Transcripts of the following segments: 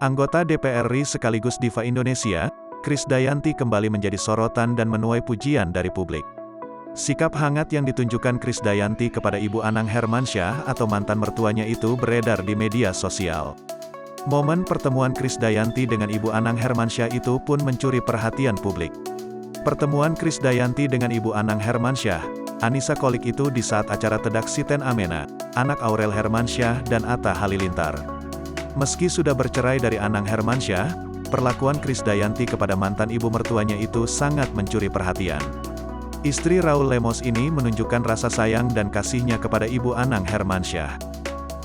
Anggota DPR RI sekaligus diva Indonesia, Krisdayanti kembali menjadi sorotan dan menuai pujian dari publik. Sikap hangat yang ditunjukkan Krisdayanti kepada Ibu Anang Hermansyah atau mantan mertuanya itu beredar di media sosial. Momen pertemuan Krisdayanti dengan Ibu Anang Hermansyah itu pun mencuri perhatian publik. Pertemuan Krisdayanti dengan Ibu Anang Hermansyah, Anissa Kolik itu di saat acara Tedak Siten Amena, anak Aurel Hermansyah dan Atta Halilintar. Meski sudah bercerai dari Anang Hermansyah, perlakuan Krisdayanti kepada mantan ibu mertuanya itu sangat mencuri perhatian. Istri Raul Lemos ini menunjukkan rasa sayang dan kasihnya kepada Ibu Anang Hermansyah.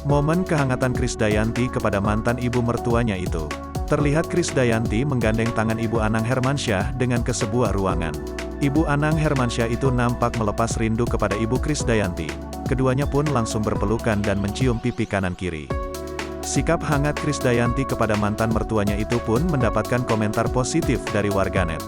Momen kehangatan Krisdayanti kepada mantan ibu mertuanya itu, terlihat Krisdayanti menggandeng tangan Ibu Anang Hermansyah dengan ke sebuah ruangan. Ibu Anang Hermansyah itu nampak melepas rindu kepada Ibu Krisdayanti. Keduanya pun langsung berpelukan dan mencium pipi kanan kiri. Sikap hangat Krisdayanti kepada mantan mertuanya itu pun mendapatkan komentar positif dari warganet.